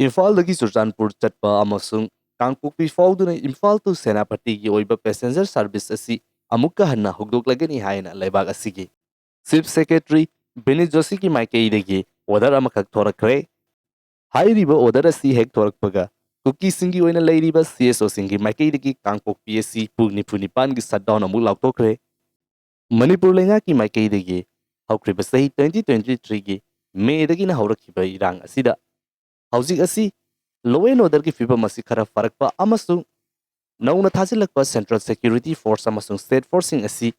ꯏꯝꯐꯥꯜꯗꯒꯤ ꯆꯨꯔꯆꯥꯟꯄꯨꯔ ꯆꯠꯄ ꯑꯃꯁꯨꯡ ꯀꯥꯡꯄꯣꯛꯄꯤ ꯐꯥꯎꯗꯨꯅ ꯏꯝꯐꯥꯜ ꯇꯨ ꯁꯦꯅꯥꯄꯇꯤꯒꯤ ꯑꯣꯏꯕ ꯄꯦꯁꯦꯟꯖꯔ ꯁꯥꯔꯚꯤꯁ ꯑꯁꯤ ꯑꯃꯨꯛꯀ ꯍꯟꯅ ꯍꯧꯗꯣꯛꯂꯒꯅꯤ ꯍꯥꯏꯅ ꯂꯩꯕꯥꯛ ꯑꯁꯤꯒꯤ ꯆꯤꯐ ꯁꯦꯀ꯭ꯔꯦꯇꯔꯤ ꯕꯤꯅꯤꯠ ꯖꯣꯁꯤꯒꯤ ꯃꯥꯏꯀꯩꯗꯒꯤ ꯑꯣꯔꯗꯔ ꯑꯃꯈꯛ ꯊꯣꯔꯛꯈ꯭ꯔꯦ꯫ ꯍꯥꯏꯔꯤꯕ ꯑꯣꯔꯗꯔ ꯑꯁꯤ ꯍꯦꯛ ꯊꯣꯔꯛꯄꯒ ꯀꯨꯀꯤꯁꯤꯡꯒꯤ ꯑꯣꯏꯅ ꯂꯩꯔꯤꯕ CSOꯁꯤꯡꯒꯤ ꯃꯥꯏꯀꯩꯗꯒꯤ ꯀꯥꯡꯄꯣꯛꯄꯤ ꯑꯁꯤ ꯄꯨꯡ 94ꯒꯤ ꯁꯠꯗꯥꯎꯟ ꯑꯃꯨꯛ ꯂꯥꯎꯊꯣꯛꯈ꯭ꯔꯦ꯫ ꯃꯅꯤꯄꯨꯔ ꯂꯩꯉꯥꯛꯀꯤ ꯃꯥꯏꯀꯩꯗꯒꯤ ꯍꯧꯈ꯭ꯔꯤꯕ ꯆꯍꯤ 2023ꯒꯤ ꯃꯦꯗꯒꯤꯅ ꯍꯧꯔꯛꯈꯤꯕ ꯏꯔꯥꯡ ꯑꯁꯤꯗ ꯍꯧꯖꯤꯛ ꯑꯁꯤ ꯂꯣ ꯑꯦꯟ ꯑꯣꯔꯗꯔꯒꯤ ꯐꯤꯕꯝ ꯑꯁꯤ ꯈꯔ ꯐꯔꯛꯄ ꯑꯃꯁꯨꯡ ꯅꯧꯅ ꯊꯥꯖꯤꯜꯂꯛꯄ ꯁꯦꯟꯇ꯭ꯔꯦꯜ ꯁꯦꯀ꯭ꯌꯨꯔꯤꯇꯤ ꯐꯣꯔꯁ ꯑꯃꯁꯨꯡ ꯁ꯭ꯇꯦꯠ ꯐꯣꯔꯁꯁꯤꯡ ꯑꯁꯤ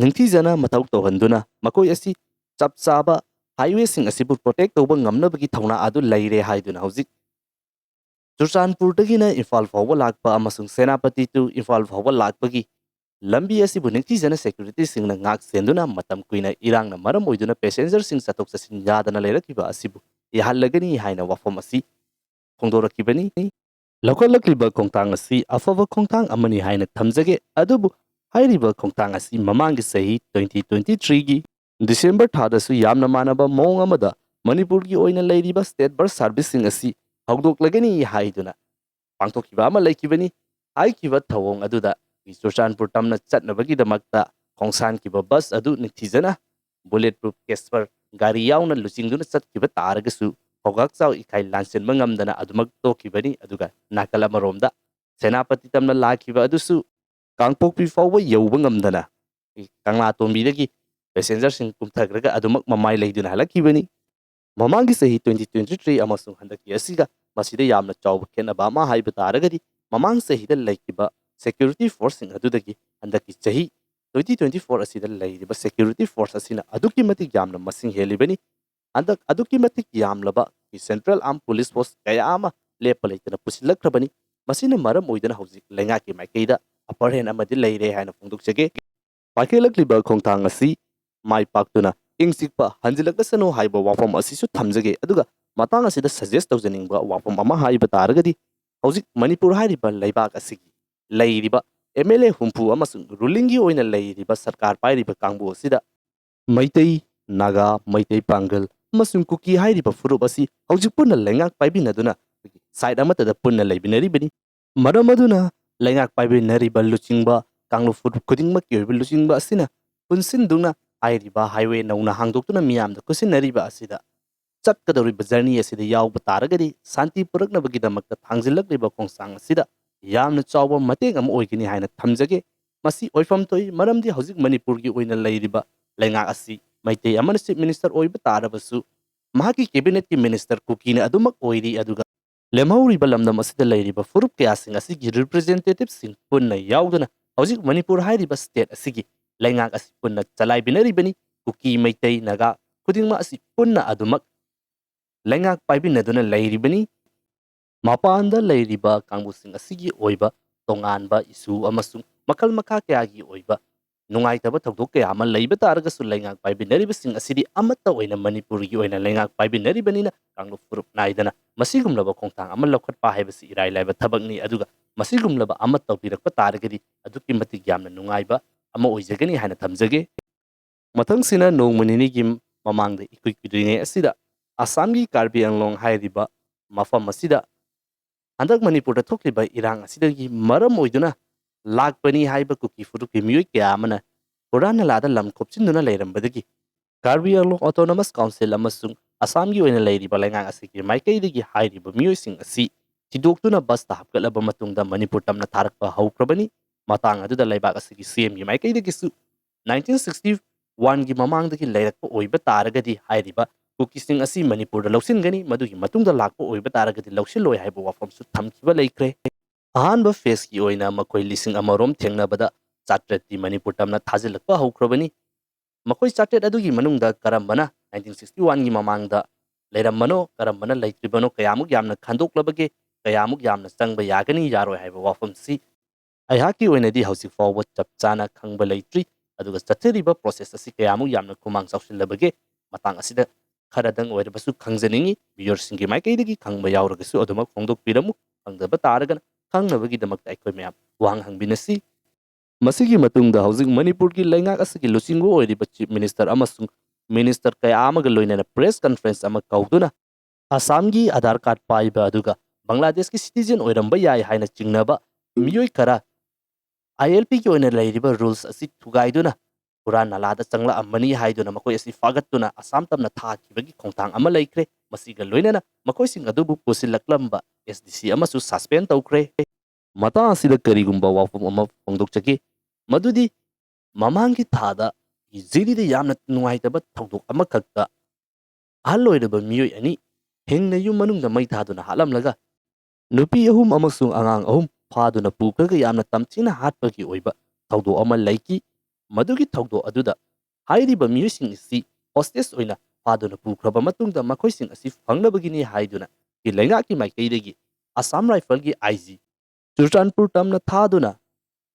ꯅꯤꯡꯊꯤꯖꯅ ꯃꯊꯧ ꯇꯧꯍꯟꯗꯨꯅ ꯃꯈꯣꯏ ꯑꯁꯤ ꯆꯞ ꯆꯥꯕ हाईवेसिंग असिबु प्रोटेक्ट तौबा ngamnabagi thawna adu leire haiduna hojik Churchanpurdagina Imphal fawba lakpa amasung Senapati to Imphal fawba lakpagi lambi asibu ningthijana security singna ngak senduna matam kuina irangna maram oiduna passenger sing satok sasin yadana leirakiba asibu ihallagani haina wafam asi khongdorakibani lakolakliba khongtang asi afaba khongtang amani haina thamjage adubu hairiba khongtang asi mamangi sahi 2023 gi December thadasu yamna manaba mong amada Manipur gi oina leiriba state bus servicing asi hawdoklagani haiduna pangthokiba ama leikibani haikiba thawong aduda Churchanpur tamna chatnabagi damakta khongsan kiba bus adu nithijana bulletproof casper gari yauna luchingduna chatkiba taragasu hogak chaw ikai lansen mangamdana adumak tokibani aduga nakala maromda Senapati tamna lakiba adusu kangpokpi fawba yauba ngamdana kangla tombidagi passenger sing kumthagraga adumak mamai leiduna halakibani Mamangi sahi 2023 amasung handaki asiga masida yamna chawba khenaba ama haiba taragadi mamang sahida laikiba security force sing adudagi handaki sahi 2024 asida leiriba security force asina aduki matik yamna masing helibani andak aduki matik yamlaba ki central armed police force kaya ama lepa leitana pusilakrabani masina maram oidana hojik lenga ki maikeida upper hand amadi leire haina phongdokjage pakelakliba khongthang asi mai paktuna ingsikpa hanjilakasano haiba wafam asisu thamjage aduga matang asida suggest tawjaningba wafam ama haiba taragadi hojik Manipur hariba leibak asigi leiriba MLA humpu amasung ruling gi oina leiriba sarkar pairiba kangbu asida Maitai Naga Maitai Pangal amasung Kuki hariba furup asi hojik punna lengak paibinaduna side amatada punna leibinaribani maram aduna lengak paibinariba luchingba kanglu furup khudingma kyoiba luchingba asina punsinduna hairiba highway nauna hangdoktuna miyamda kusinariba asida chapkadoriba journey asida yawba taragadi santi puraknabagidamakta thangjillakriba khongsang asida yamna chawba mateng am oigini haina thamjage masi oifam toi maramdi hojik Manipur gi oina leiriba lengak asi maitei amana chief minister oiba tarabasu mahaki cabinet ki minister Kukina adumak oiri aduga lemhauriba lamdam asida leiriba furup kayasing asigi representative sing punna yawduna hojik Manipur hairiba state asigi lengak asi punna chalai binaribani Kuki Maitai Naga khudingma asi punna adumak lengak paibinaduna leiribani mapanda leiriba kangbusing asigi oiba tonganba isu amasung makal makha kayagi oiba nungaitaba thokdok kaya ama leiba taragasu lengak paibinaribasing asidi amata oina Manipur gi oina lengak paibinaribanina kanglu furup naidana masigumlaba khongtang ama lokhatpa haibasi irai laiba thabakni aduga masigumlaba ama tawpirakpa taragadi aduki matik yamna nungaiba ama oijagani haina thamjage mathang nongmanini gi mamangda ikuikudringai asida Assamgi Karbi Anglong hairiba mafam asida handak Manipur da thokliba irang asidagi maram oiduna lakpani haiba kuki furuki miyoi kya amana purana lada lam khopchinduna leirambadagi Karbi Anglong Autonomous Council amasung Assamgi oina leiriba lengang asigi maikaidagi hairiba miyoi sing asi tidoktuna bus ta hapkalaba matungda Manipur tamna tharakpa haukrabani matang aduda leibak asigi CM gi maikaidagi su 1961 gi mamangdagi leirakpa oiba taragadi hairiba Kukising asi Manipur da lawsingani madugi matungda lakpa oiba taragadi lawsiloi haiba wafamsu thamkiba leikre ahanba phase gi oina makoi lising amarom thengnabada chatreti Manipur tamna thajilakpa haukrabani makoi chatret adugi manungda karambana 1961 gi mamangda leirambano karambana leitribano kayamuk yamna khandoklabage kayamuk yamna changba yagani yaroi haiba wafamsi aihaki oinadi hausi fawba chapchana khangba leitri aduga chatheriba process asi kayamuk yamna khumang chawsilabage matang asida Karadang oirabasu khangjaningi biyorsingi maikaidagi khangba yauragasu adumak phongdokpiramu khangdaba taragan khangnabagidamakta aikoi mayam wang hangbinasi masigi matungda hojik Manipur gi leingak asigi luchinggo oiriba chief minister amasung minister kaya amaga loinana press conference ama kauduna ꯑꯁꯥꯝꯒꯤ Aadhaar card ꯄꯥꯏꯕ ꯑꯗꯨꯒ ꯕꯪꯒ꯭ꯂꯥꯗꯦꯁꯀꯤ citizen ꯑꯣꯏꯔꯝꯕ ꯌꯥꯏ ꯍꯥꯏꯅ ꯆꯤꯡꯅꯕ ꯃꯤꯑꯣꯏ ꯈꯔ ILPꯒꯤ ꯑꯣꯏꯅ ꯂꯩꯔꯤꯕ ꯔꯨꯜꯁ ꯑꯁꯤ ꯊꯨꯒꯥꯏꯗꯨꯅ ꯍꯨꯔꯥꯟ ꯅꯂꯥꯗ ꯆꯪꯂꯛꯑꯝꯃꯅꯤ ꯍꯥꯏꯗꯨꯅ ꯃꯈꯣꯏ ꯑꯁꯤ ꯐꯥꯒꯠꯇꯨꯅ ꯑꯁꯥꯝ ꯇꯝꯅ ꯊꯥꯈꯤꯕꯒꯤ ꯈꯣꯡꯊꯥꯡ ꯑꯃ ꯂꯩꯈ꯭ꯔꯦ꯫ ꯃꯁꯤꯒ ꯂꯣꯏꯅꯅ ꯃꯈꯣꯏꯁꯤꯡ ꯑꯗꯨꯕꯨ ꯄꯨꯁꯤꯜꯂꯛꯂꯝꯕ SDC ꯑꯃꯁꯨ ꯁꯁꯄꯦꯟ ꯇꯧꯈ꯭ꯔꯦ꯫ ꯃꯇꯥꯡ ꯑꯁꯤꯗ ꯀꯔꯤꯒꯨꯝꯕ ꯋꯥꯐꯝ ꯑꯃ ꯐꯣꯡꯗꯣꯛꯆꯒꯦ ꯃꯗꯨꯗꯤ ꯃꯃꯥꯡꯒꯤ ꯊꯥꯗ ꯖꯤꯔꯤꯗ ꯌꯥꯝꯅ ꯅꯨꯡꯉꯥꯏꯇꯕ ꯊꯧꯗꯣꯛ ꯑꯃꯈꯛꯇ ꯑꯍꯜ ꯑꯣꯏꯔꯕ ꯃꯤꯑꯣꯏ ꯑꯅꯤ ꯍꯤꯡꯅ ꯌꯨꯝ ꯃꯅꯨꯡꯗ ꯃꯩ ꯊꯥꯗꯨꯅ ꯍꯥꯠꯂꯝꯂꯒ ꯅꯨꯄꯤ 3 ꯑꯃꯁꯨꯡ ꯑꯉꯥꯡ 3 ꯐꯥꯗꯨꯅ ꯄꯨꯈ꯭ꯔꯒ ꯌꯥꯝꯅ ꯇꯝꯊꯤꯅ ꯍꯥꯠꯄꯒꯤ ꯑꯣꯏꯕ ꯊꯧꯗꯣꯛ ꯑꯃ ꯂꯩꯈꯤ꯫ ꯃꯗꯨꯒꯤ ꯊꯧꯗꯣꯛ ꯑꯗꯨꯗ ꯍꯥꯏꯔꯤꯕ ꯃꯤꯑꯣꯏꯁꯤꯡ ꯑꯁꯤ ꯍꯣꯁꯇꯦꯖ ꯑꯣꯏꯅ ꯐꯥꯗꯨꯅ ꯄꯨꯈ꯭ꯔꯕ ꯃꯇꯨꯡꯗ ꯃꯈꯣꯏꯁꯤꯡ ꯑꯁꯤ ꯐꯪꯅꯕꯒꯤꯅꯤ ꯍꯥꯏꯗꯨꯅ ꯂꯩꯉꯥꯛꯀꯤ ꯃꯥꯏꯀꯩꯗꯒꯤ ꯑꯁꯥꯝ ꯔꯥꯏꯐꯜꯒꯤ IG ꯆꯨꯔꯆꯥꯟꯄꯨꯔ ꯇꯝꯅ ꯊꯥꯗꯨꯅ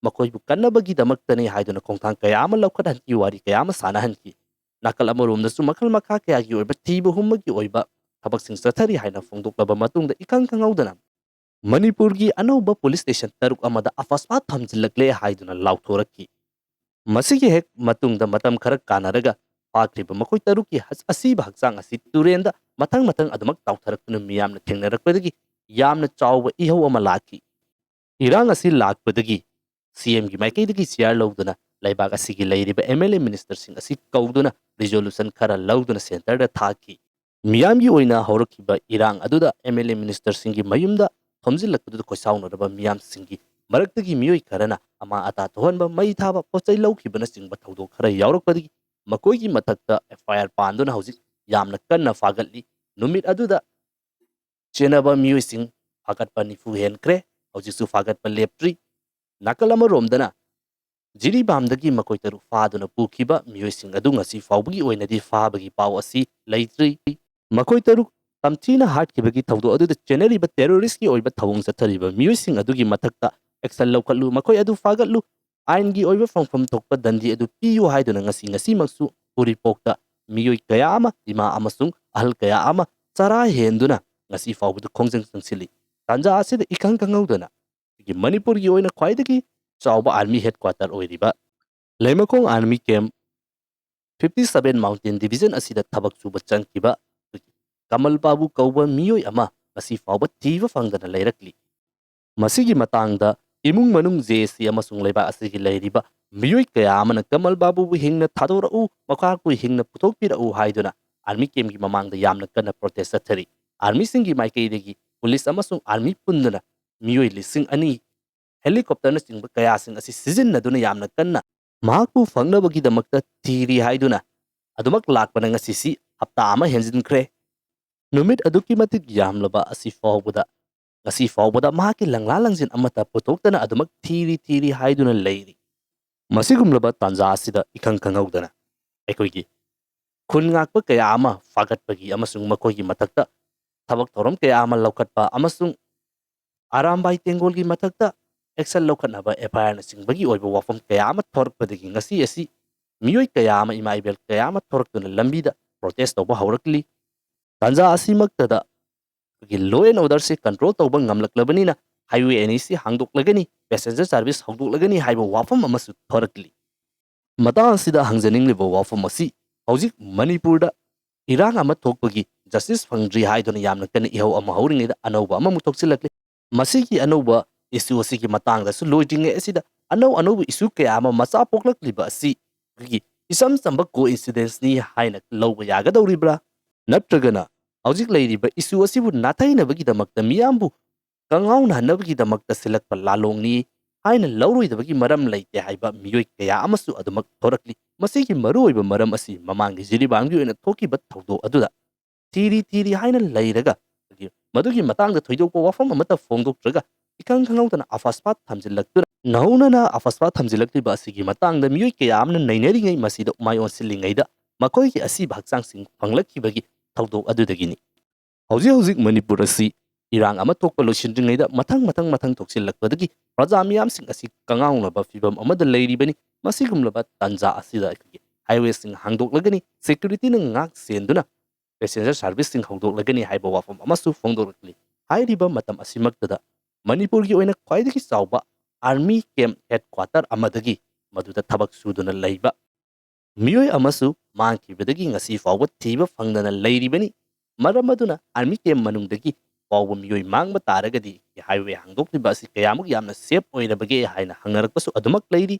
ꯃꯈꯣꯏꯕꯨ ꯀꯟꯅꯕꯒꯤꯗꯃꯛꯇꯅꯤ ꯍꯥꯏꯗꯨꯅ ꯈꯣꯡꯊꯥꯡ ꯀꯌꯥ ꯑꯃ ꯂꯧꯈꯠꯍꯟꯈꯤ, ꯋꯥꯔꯤ ꯀꯌꯥ ꯑꯃ ꯁꯥꯟꯅꯍꯟꯈꯤ꯫ ꯅꯥꯀꯜ ꯑꯃꯔꯣꯝꯗꯁꯨ ꯃꯈꯜ ꯃꯈꯥ ꯀꯌꯥꯒꯤ ꯑꯣꯏꯕ ꯊꯤꯕ ꯍꯨꯝꯕꯒꯤ ꯑꯣꯏꯕ ꯊꯕꯛꯁꯤꯡ ꯆꯠꯊꯔꯤ ꯍꯥꯏꯅ ꯐꯣꯡꯗꯣꯛꯂꯕ ꯃꯇꯨꯡꯗ ꯏꯈꯪ ꯈꯪꯍꯧꯗꯅ ꯃꯅꯤꯄꯨꯔꯒꯤ ꯑꯅꯧꯕ ꯄꯨꯂꯤꯁ ꯁ꯭ꯇꯦꯁꯟ 6 ꯑꯃꯗ ꯑꯐꯁꯄꯥ ꯊꯝꯖꯤꯜꯂꯛꯂꯦ ꯍꯥꯏꯗꯨꯅ ꯂꯥꯎꯊꯣꯔꯛꯈꯤ꯫ ꯃꯁꯤꯒꯤ ꯍꯦꯛ ꯃꯇꯨꯡꯗ ꯃꯇꯝ ꯈꯔ ꯀꯥꯟꯅꯔꯒ ꯐꯥꯈ꯭ꯔꯤꯕ ꯃꯈꯣꯏ 6ꯀꯤ ꯑꯁꯤꯕ ꯍꯛꯆꯥꯡ ꯑꯁꯤ ꯇꯨꯔꯦꯟꯗ ꯃꯊꯪ ꯃꯊꯪ ꯑꯗꯨꯃꯛ ꯇꯥꯎꯊꯔꯛꯇꯨꯅ ꯃꯤꯌꯥꯝꯅ ꯊꯦꯡꯅꯔꯛꯄꯗꯒꯤ ꯌꯥꯝꯅ ꯆꯥꯎꯕ ꯏꯍꯧ ꯑꯃ ꯂꯥꯛꯈꯤ꯫ ꯏꯔꯥꯡ ꯑꯁꯤ ꯂꯥꯛꯄꯗꯒꯤ CMꯒꯤ ꯃꯥꯏꯀꯩꯗꯒꯤ ꯆꯤꯌꯥꯔ ꯂꯧꯗꯨꯅ ꯂꯩꯕꯥꯛ ꯑꯁꯤꯒꯤ ꯂꯩꯔꯤꯕ MLA ꯃꯤꯅꯤꯁꯇꯔꯁꯤꯡ ꯑꯁꯤ ꯀꯧꯗꯨꯅ ꯔꯤꯖꯣꯂꯨꯁꯟ ꯈꯔ ꯂꯧꯗꯨꯅ ꯁꯦꯟꯇꯔꯗ ꯊꯥꯈꯤ꯫ ꯃꯤꯌꯥꯝꯒꯤ ꯑꯣꯏꯅ ꯍꯧꯔꯛꯈꯤꯕ ꯏꯔꯥꯡ ꯑꯗꯨꯗ MLA ꯃꯤꯅꯤꯁꯇꯔꯁꯤꯡꯒꯤ ꯃꯌꯨꯝꯗ ꯊꯣꯝꯖꯤꯜꯂꯛꯄꯗꯨꯗ ꯈꯣꯏꯁꯥꯎꯅꯔꯕ ꯃꯤꯌꯥꯝꯁꯤꯡꯒꯤ ꯃꯔꯛꯇꯒꯤ ꯃꯤꯑꯣꯏ ꯈꯔꯅ ꯑꯃꯥ ꯑꯇꯥ ꯊꯣꯛꯍꯟꯕ, ꯃꯩ ꯊꯥꯕ, ꯄꯣꯠꯆꯩ ꯂꯧꯈꯤꯕꯅꯆꯤꯡꯕ ꯊꯧꯗꯣꯛ ꯈꯔ ꯌꯥꯎꯔꯛꯄꯗꯒꯤ ꯃꯈꯣꯏꯒꯤ ꯃꯊꯛꯇ FIR ꯄꯥꯟꯗꯨꯅ ꯍꯧꯖꯤꯛ ꯌꯥꯝꯅ ꯀꯟꯅ ꯐꯥꯒꯠꯂꯤ꯫ ꯅꯨꯃꯤꯠ ꯑꯗꯨꯗ ꯆꯦꯟꯅꯕ ꯃꯤꯑꯣꯏꯁꯤꯡ ꯐꯥꯒꯠꯄ 90 ꯍꯦꯟꯈ꯭ꯔꯦ, ꯍꯧꯖꯤꯛꯁꯨ ꯐꯥꯒꯠꯄ ꯂꯦꯞꯇ꯭ꯔꯤ꯫ ꯅꯥꯀꯜ ꯑꯃꯔꯣꯝꯗꯅ ꯖꯤꯔꯤꯕꯥꯝꯗꯒꯤ ꯃꯈꯣꯏ 6 ꯐꯥꯗꯨꯅ ꯄꯨꯈꯤꯕ ꯃꯤꯑꯣꯏꯁꯤꯡ ꯑꯗꯨ ꯉꯁꯤ ꯐꯥꯎꯕꯒꯤ ꯑꯣꯏꯅꯗꯤ ꯐꯥꯕꯒꯤ ꯄꯥꯎ ꯑꯁꯤ ꯂꯩꯇ꯭ꯔꯤ꯫ ꯃꯈꯣꯏ 6 ꯇꯝꯊꯤꯅ ꯍꯥꯠꯈꯤꯕꯒꯤ ꯊꯧꯗꯣꯛ ꯑꯗꯨꯗ ꯆꯦꯟꯅꯔꯤꯕ ꯇꯦꯔꯣꯔꯤꯁꯀꯤ ꯑꯣꯏꯕ ꯊꯧꯑꯣꯡ ꯆꯠꯊꯔꯤꯕ ꯃꯤꯑꯣꯏꯁꯤꯡ ꯑꯗꯨꯒꯤ ꯃꯊꯛꯇ ꯑꯦꯛꯁꯟ ꯂꯧꯈꯠꯂꯨ, ꯃꯈꯣꯏ ꯑꯗꯨ ꯐꯥꯒꯠꯂꯨ, ꯑꯥꯏꯟꯒꯤ ꯑꯣꯏꯕ ꯐꯪꯐꯝ ꯊꯣꯛꯄ ꯗꯟꯗꯤ ꯑꯗꯨ ꯄꯤꯌꯨ ꯍꯥꯏꯗꯨꯅ ꯉꯁꯤꯃꯛꯁꯨ ꯎꯔꯤꯄꯣꯛꯇ ꯃꯤꯑꯣꯏ ꯀꯌꯥ ꯑꯃ, ꯏꯃꯥ ꯑꯃꯁꯨꯡ ꯑꯍꯜ ꯀꯌꯥ ꯑꯃ ꯆꯔꯥ ꯍꯦꯟꯗꯨꯅ ꯉꯁꯤ ꯐꯥꯎꯕꯗ ꯈꯣꯡꯖꯪ ꯆꯪꯁꯤꯜꯂꯤ꯫ ꯇꯥꯟꯖꯥ ꯑꯁꯤꯗ ꯏꯈꯪ ꯈꯪꯍꯧꯗꯅ ꯃꯅꯤꯄꯨꯔꯒꯤ ꯑꯣꯏꯅ ꯈ꯭ꯋꯥꯏꯗꯒꯤ ꯆꯥꯎꯕ ꯑꯥꯔꯃꯤ ꯍꯦꯗꯀ꯭ꯋꯥꯇꯔ ꯑꯣꯏꯔꯤꯕ ꯂꯩꯃꯈꯣꯡ ꯑꯥꯔꯃꯤ ꯀꯦꯝꯞ 57 ꯃꯥꯎꯟꯇꯦꯟ ꯗꯤꯚꯤꯖꯟ ꯑꯁꯤꯗ ꯊꯕꯛ ꯁꯨꯕ ꯆꯪꯈꯤꯕ ꯀꯃꯜ ꯕꯥꯕꯨ ꯀꯧꯕ ꯃꯤꯑꯣꯏ ꯑꯃ ꯉꯁꯤ ꯐꯥꯎꯕ ꯊꯤꯕ ꯐꯪꯗꯅ ꯂꯩꯔꯛꯂꯤ꯫ ꯃꯁꯤꯒꯤ ꯃꯇꯥꯡꯗ ꯏꯃꯨꯡ ꯃꯅꯨꯡ JC ꯑꯃꯁꯨꯡ ꯂꯩꯕꯥꯛ ꯑꯁꯤꯒꯤ ꯂꯩꯔꯤꯕ ꯃꯤꯑꯣꯏ ꯀꯌꯥ ꯑꯃꯅ ꯀꯃꯜ ꯕꯥꯕꯨꯕꯨ ꯍꯤꯡꯅ ꯊꯥꯗꯣꯔꯛꯎ, ꯃꯍꯥꯛꯄꯨ ꯍꯤꯡꯅ ꯄꯨꯊꯣꯛꯄꯤꯔꯛꯎ ꯍꯥꯏꯗꯨꯅ ꯑꯥꯔꯃꯤ ꯀꯦꯝꯞꯀꯤ ꯃꯃꯥꯡꯗ ꯌꯥꯝꯅ ꯀꯟꯅ ꯄ꯭ꯔꯣꯇꯦꯁ ꯆꯠꯊꯔꯤ꯫ ꯑꯥꯔꯃꯤꯁꯤꯡꯒꯤ ꯃꯥꯏꯀꯩꯗꯒꯤ ꯄꯨꯂꯤꯁ ꯑꯃꯁꯨꯡ ꯑꯥꯔꯃꯤ ꯄꯨꯟꯗꯨꯅ ꯃꯤꯑꯣꯏ 2,000 ꯍꯦꯂꯤꯀꯣꯞꯇꯔꯅꯆꯤꯡꯕ ꯀꯌꯥꯁꯤꯡ ꯑꯁꯤ ꯁꯤꯖꯤꯟꯅꯗꯨꯅ ꯌꯥꯝꯅ ꯀꯟꯅ ꯃꯍꯥꯛꯄꯨ ꯐꯪꯅꯕꯒꯤꯗꯃꯛꯇ ꯊꯤꯔꯤ ꯍꯥꯏꯗꯨꯅ ꯑꯗꯨꯃꯛ ꯂꯥꯛꯄꯅ ꯉꯁꯤꯁꯤ ꯍꯞꯇꯥ ꯑꯃ ꯍꯦꯟꯖꯤꯟꯈ꯭ꯔꯦ꯫ ꯅꯨꯃꯤꯠ ꯑꯗꯨꯛꯀꯤ ꯃꯇꯤꯛ ꯌꯥꯝꯂꯕ ꯉꯁꯤ ꯐꯥꯎꯕꯗ ꯃꯍꯥꯛꯀꯤ ꯂꯪꯂꯥ ꯂꯪꯖꯤꯟ ꯑꯃꯠꯇ ꯄꯨꯊꯣꯛꯇꯅ ꯑꯗꯨꯃꯛ ꯊꯤꯔꯤ ꯍꯥꯏꯗꯨꯅ ꯂꯩꯔꯤ꯫ ꯃꯁꯤꯒꯨꯝꯂꯕ ꯇꯥꯟꯖꯥ ꯑꯁꯤꯗ ꯏꯈꯪ ꯈꯪꯍꯧꯗꯅ ꯑꯩꯈꯣꯏꯒꯤ ꯈꯨꯟ ꯉꯥꯛꯄ ꯀꯌꯥ ꯑꯃ ꯐꯥꯒꯠꯄꯒꯤ ꯑꯃꯁꯨꯡ ꯃꯈꯣꯏꯒꯤ ꯃꯊꯛꯇ ꯊꯕꯛ ꯊꯧꯔꯝ ꯀꯌꯥ ꯑꯃ ꯂꯧꯈꯠꯄ ꯑꯃꯁꯨꯡ ꯑꯔꯥꯝꯕꯥꯏ ꯇꯦꯡꯒꯣꯜꯒꯤ ꯃꯊꯛꯇ ꯑꯦꯛꯁꯟ ꯂꯧꯈꯠꯅꯕ FIRꯅꯆꯤꯡꯕꯒꯤ ꯑꯣꯏꯕ ꯋꯥꯐꯝ ꯀꯌꯥ ꯑꯃ ꯊꯣꯔꯛꯄꯗꯒꯤ ꯉꯁꯤ ꯑꯁꯤ ꯃꯤꯑꯣꯏ ꯀꯌꯥ ꯑꯃ, ꯏꯃꯥ ꯏꯕꯦꯜ ꯀꯌꯥ ꯑꯃ ꯊꯣꯔꯛꯇꯨꯅ ꯂꯝꯕꯤꯗ ꯄ꯭ꯔꯣꯇꯦꯁ ꯇꯧꯕ ꯍꯧꯔꯛꯂꯤ꯫ ꯇꯥꯟꯖꯥ ꯑꯁꯤꯃꯛꯇꯗ ꯂꯣ ꯑꯦꯟ ꯑꯣꯔꯗꯔꯁꯤ ꯀꯟꯇ꯭ꯔꯣꯜ ꯇꯧꯕ ꯉꯝꯂꯛꯂꯕꯅꯤꯅ ꯍꯥꯏꯋꯦ NHC ꯍꯥꯡꯗꯣꯛꯂꯒꯅꯤ, ꯄꯦꯁꯦꯟꯖꯔ ꯁꯥꯔꯚꯤꯁ ꯍꯧꯗꯣꯛꯂꯒꯅꯤ ꯍꯥꯏꯕ ꯋꯥꯐꯝ ꯑꯃꯁꯨ ꯊꯣꯔꯛꯂꯤ꯫ ꯃꯇꯥꯡ ꯑꯁꯤꯗ ꯍꯪꯖꯅꯤꯡꯂꯤꯕ ꯋꯥꯐꯝ ꯑꯁꯤ ꯍꯧꯖꯤꯛ ꯃꯅꯤꯄꯨꯔꯗ ꯏꯔꯥꯡ ꯑꯃ ꯊꯣꯛꯄꯒꯤ ꯖꯁꯇꯤꯁ ꯐꯪꯗ꯭ꯔꯤ ꯍꯥꯏꯗꯨꯅ ꯌꯥꯝꯅ ꯀꯟꯅ ꯏꯍꯧ ꯑꯃ ꯍꯧꯔꯤꯉꯩꯗ ꯑꯅꯧꯕ ꯑꯃꯃꯨꯛ ꯊꯣꯛꯆꯤꯜꯂꯛꯂꯤ꯫ ꯃꯁꯤꯒꯤ ꯑꯅꯧꯕ ꯏꯁꯨ ꯑꯁꯤꯒꯤ ꯃꯇꯥꯡꯗꯁꯨ ꯂꯣꯏꯗ꯭ꯔꯤꯉꯩ ꯑꯁꯤꯗ ꯑꯅꯧꯕ ꯏꯁꯨ ꯀꯌꯥ ꯑꯃ ꯃꯆꯥ ꯄꯣꯛꯂꯛꯂꯤꯕ ꯑꯁꯤ ꯏꯆꯝ ꯆꯝꯕ ꯀꯣꯏꯟꯁꯤꯗꯦꯟꯁꯅꯤ ꯍꯥꯏꯅ ꯂꯧꯕ ꯌꯥꯒꯗꯧꯔꯤꯕ꯭ꯔꯥ? ꯅꯠꯇ꯭ꯔꯒꯅ ꯍꯧꯖꯤꯛ ꯂꯩꯔꯤꯕ ꯏꯁꯨ ꯑꯁꯤꯕꯨ ꯅꯥꯊꯩꯅꯕꯒꯤꯗꯃꯛꯇ, ꯃꯤꯌꯥꯝꯕꯨ ꯀꯪꯉꯥꯎꯅꯍꯟꯅꯕꯒꯤꯗꯃꯛꯇ ꯁꯤꯜꯂꯛꯄ ꯂꯥꯂꯣꯡꯅꯤ ꯍꯥꯏꯅ ꯂꯧꯔꯣꯏꯗꯕꯒꯤ ꯃꯔꯝ ꯂꯩꯇꯦ ꯍꯥꯏꯕ ꯃꯤꯑꯣꯏ ꯀꯌꯥ ꯑꯃꯁꯨ ꯑꯗꯨꯃꯛ ꯊꯣꯔꯛꯂꯤ꯫ ꯃꯁꯤꯒꯤ ꯃꯔꯨꯑꯣꯏꯕ ꯃꯔꯝ ꯑꯁꯤ ꯃꯃꯥꯡꯒꯤ ꯖꯤꯔꯤꯕꯥꯝꯒꯤ ꯑꯣꯏꯅ ꯊꯣꯛꯈꯤꯕ ꯊꯧꯗꯣꯛ ꯑꯗꯨꯗ ꯊꯤꯔꯤ ꯍꯥꯏꯅ ꯂꯩꯔꯒ ꯃꯗꯨꯒꯤ ꯃꯇꯥꯡꯗ ꯊꯣꯏꯗꯣꯛꯄ ꯋꯥꯐꯝ ꯑꯃꯠꯇ ꯐꯣꯡꯗꯣꯛꯇ꯭ꯔꯒ ꯏꯈꯪ ꯈꯪꯍꯧꯗꯅ ꯑꯐꯁꯄꯥ ꯊꯝꯖꯤꯜꯂꯛꯇꯨꯅ ꯅꯧꯍꯧꯅꯅ ꯑꯐꯁꯄꯥ ꯊꯝꯖꯤꯜꯂꯛꯂꯤꯕ ꯑꯁꯤꯒꯤ ꯃꯇꯥꯡꯗ ꯃꯤꯑꯣꯏ ꯀꯌꯥ ꯑꯃꯅ ꯅꯩꯅꯔꯤꯉꯩ ꯃꯁꯤꯗ ꯃꯥꯏ ꯑꯣꯟꯁꯤꯜꯂꯤꯉꯩꯗ ꯃꯈꯣꯏꯒꯤ ꯑꯁꯤꯕ ꯍꯛꯆꯥꯡꯁꯤꯡ ꯐꯪꯂꯛꯈꯤꯕꯒꯤ ꯊꯧꯗꯣꯛ ꯑꯗꯨꯗꯒꯤꯅꯤ꯫ ꯍꯧꯖꯤꯛ ꯃꯅꯤꯄꯨꯔ ꯑꯁꯤ ꯏꯔꯥꯡ ꯑꯃ ꯊꯣꯛꯄ ꯂꯣꯏꯁꯤꯟꯗ꯭ꯔꯤꯉꯩꯗ ꯃꯊꯪ ꯊꯣꯛꯆꯤꯜꯂꯛꯄꯗꯒꯤ ꯄ꯭ꯔꯖꯥ ꯃꯤꯌꯥꯝꯁꯤꯡ ꯑꯁꯤ ꯀꯉꯥꯎꯅꯕ ꯐꯤꯚꯝ ꯑꯃꯗ ꯂꯩꯔꯤꯕꯅꯤ꯫ ꯃꯁꯤꯒꯨꯝꯂꯕ ꯇꯥꯟꯖꯥ ꯑꯁꯤꯗ ꯍꯥꯏꯋꯦꯁꯤꯡ ꯍꯥꯡꯗꯣꯛꯂꯒꯅꯤ, ꯁꯦꯀ꯭ꯌꯨꯔꯤꯇꯤꯅ ꯉꯥꯛ ꯁꯦꯟꯗꯨꯅ ꯄꯦꯁꯦꯟꯖꯔ ꯁꯥꯔꯚꯤꯁꯁꯤꯡ ꯍꯧꯗꯣꯛꯂꯒꯅꯤ ꯍꯥꯏꯕ ꯋꯥꯐꯝ ꯑꯃꯁꯨ ꯐꯣꯡꯗꯣꯛꯂꯛꯂꯤ꯫ ꯍꯥꯏꯔꯤꯕ ꯃꯇꯝ ꯑꯁꯤꯃꯛꯇꯗ ꯃꯅꯤꯄꯨꯔꯒꯤ ꯑꯣꯏꯅ ꯈ꯭ꯋꯥꯏꯗꯒꯤ ꯆꯥꯎꯕ ꯑꯥꯔꯃꯤ ꯀꯦꯝꯞ ꯍꯦꯗꯀ꯭ꯋꯥꯇꯔ ꯑꯃꯗꯒꯤ ꯃꯗꯨꯗ ꯊꯕꯛ ꯁꯨꯗꯨꯅ ꯂꯩꯕ ꯃꯤꯑꯣꯏ ꯑꯃꯁꯨ ꯃꯥꯡꯈꯤꯕꯗꯒꯤ ꯉꯁꯤ ꯐꯥꯎꯕ ꯊꯤꯕ ꯐꯪꯗꯅ ꯂꯩꯔꯤꯕꯅꯤ꯫ Maram aduna army camp manungdagi ꯐꯥꯎꯕ ꯃꯤꯑꯣꯏ ꯃꯥꯡꯕ ꯇꯥꯔꯒꯗꯤ ꯍꯥꯏꯋꯦ ꯍꯥꯡꯗꯣꯛꯂꯤꯕ ꯑꯁꯤ ꯀꯌꯥꯃꯨꯛ ꯌꯥꯝꯅ ꯁꯦꯐ ꯑꯣꯏꯔꯕꯒꯦ ꯍꯥꯏꯅ ꯍꯪꯅꯔꯛꯄꯁꯨ ꯑꯗꯨꯃꯛ ꯂꯩꯔꯤ꯫